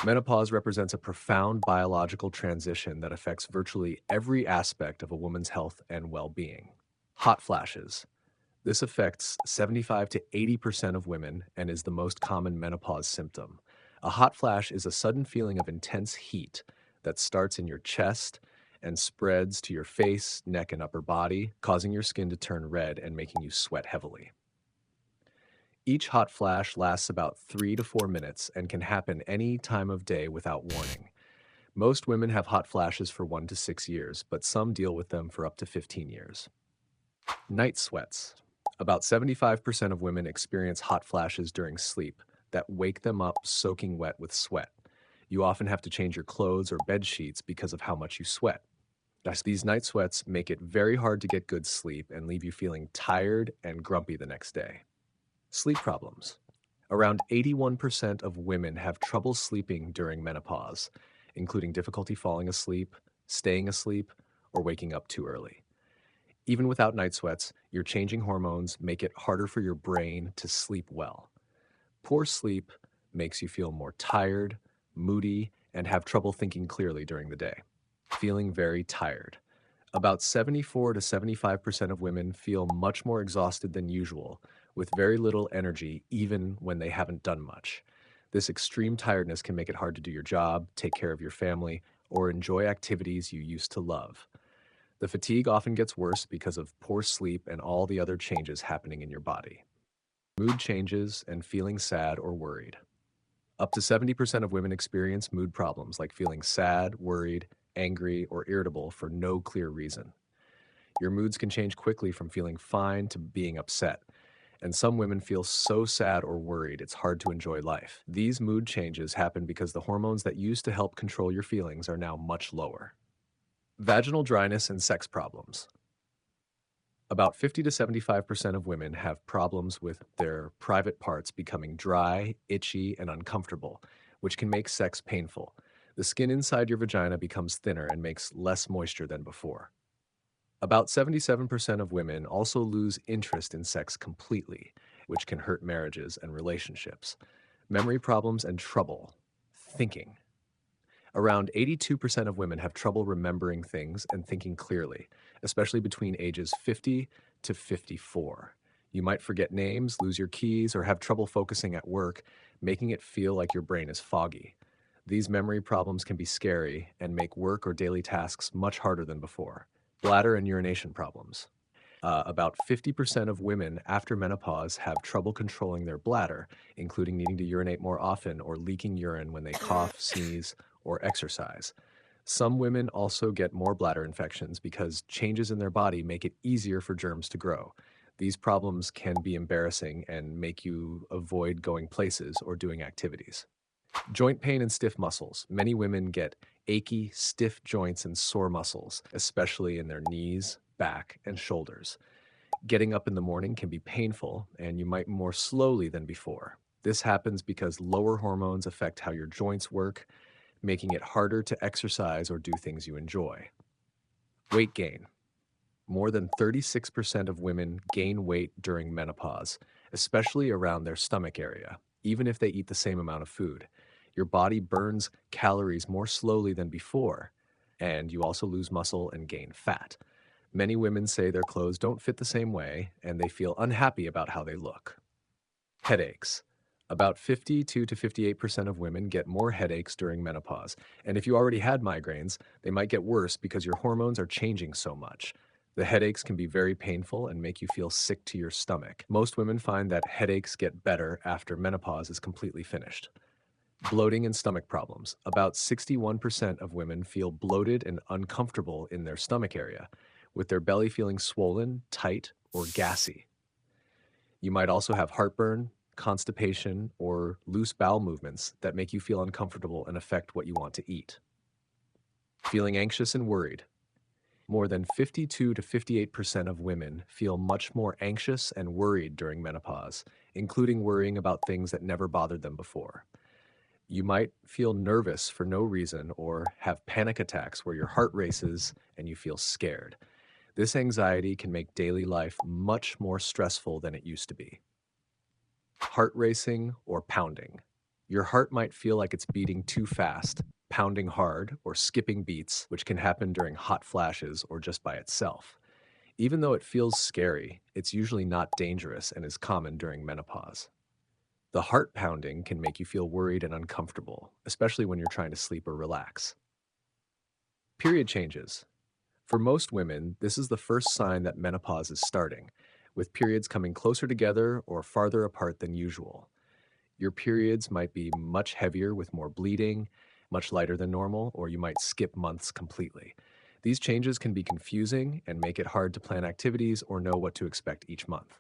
Menopause represents a profound biological transition that affects virtually every aspect of a woman's health and well being. Hot flashes. This affects 75 to 80% of women and is the most common menopause symptom. A hot flash is a sudden feeling of intense heat that starts in your chest and spreads to your face, neck, and upper body, causing your skin to turn red and making you sweat heavily. Each hot flash lasts about 3 to 4 minutes and can happen any time of day without warning. Most women have hot flashes for 1 to 6 years, but some deal with them for up to 15 years. Night sweats. About 75% of women experience hot flashes during sleep that wake them up soaking wet with sweat. You often have to change your clothes or bed sheets because of how much you sweat. Thus, these night sweats make it very hard to get good sleep and leave you feeling tired and grumpy the next day. Sleep problems. Around 81% of women have trouble sleeping during menopause, including difficulty falling asleep, staying asleep, or waking up too early. Even without night sweats, your changing hormones make it harder for your brain to sleep well. Poor sleep makes you feel more tired, moody, and have trouble thinking clearly during the day. Feeling very tired. About 74 to 75% of women feel much more exhausted than usual, with very little energy even when they haven't done much. This extreme tiredness can make it hard to do your job, take care of your family, or enjoy activities you used to love. The fatigue often gets worse because of poor sleep and all the other changes happening in your body. Mood changes and feeling sad or worried. Up to 70% of women experience mood problems like feeling sad, worried, angry, or irritable for no clear reason. Your moods can change quickly from feeling fine to being upset, and some women feel so sad or worried it's hard to enjoy life. These mood changes happen because the hormones that used to help control your feelings are now much lower. Vaginal dryness and sex problems. About 50 to 75% of women have problems with their private parts becoming dry, itchy, and uncomfortable, which can make sex painful. The skin inside your vagina becomes thinner and makes less moisture than before. About 77% of women also lose interest in sex completely, which can hurt marriages and relationships. Memory problems and trouble thinking. Around 82% of women have trouble remembering things and thinking clearly, especially between ages 50 to 54. You might forget names, lose your keys, or have trouble focusing at work, making it feel like your brain is foggy. These memory problems can be scary and make work or daily tasks much harder than before. Bladder and urination problems. About 50% of women after menopause have trouble controlling their bladder, including needing to urinate more often or leaking urine when they cough, sneeze, or exercise. Some women also get more bladder infections because changes in their body make it easier for germs to grow. These problems can be embarrassing and make you avoid going places or doing activities. Joint pain and stiff muscles. Many women get achy, stiff joints and sore muscles, especially in their knees, back, and shoulders. Getting up in the morning can be painful, and you might more slowly than before. This happens because lower hormones affect how your joints work, making it harder to exercise or do things you enjoy. Weight gain. More than 36% of women gain weight during menopause, especially around their stomach area, even if they eat the same amount of food. Your body burns calories more slowly than before, and you also lose muscle and gain fat. Many women say their clothes don't fit the same way, and they feel unhappy about how they look. Headaches. About 52 to 58% of women get more headaches during menopause, and if you already had migraines, they might get worse because your hormones are changing so much. The headaches can be very painful and make you feel sick to your stomach. Most women find that headaches get better after menopause is completely finished. Bloating and stomach problems. About 61% of women feel bloated and uncomfortable in their stomach area, with their belly feeling swollen, tight, or gassy. You might also have heartburn, constipation, or loose bowel movements that make you feel uncomfortable and affect what you want to eat. Feeling anxious and worried. More than 52 to 58% of women feel much more anxious and worried during menopause, including worrying about things that never bothered them before. You might feel nervous for no reason or have panic attacks where your heart races and you feel scared. This anxiety can make daily life much more stressful than it used to be. Heart racing or pounding. Your heart might feel like it's beating too fast, pounding hard, or skipping beats, which can happen during hot flashes or just by itself. Even though it feels scary, it's usually not dangerous and is common during menopause. The heart pounding can make you feel worried and uncomfortable, especially when you're trying to sleep or relax. Period changes. For most women, this is the first sign that menopause is starting, with periods coming closer together or farther apart than usual. Your periods might be much heavier with more bleeding, much lighter than normal, or you might skip months completely. These changes can be confusing and make it hard to plan activities or know what to expect each month.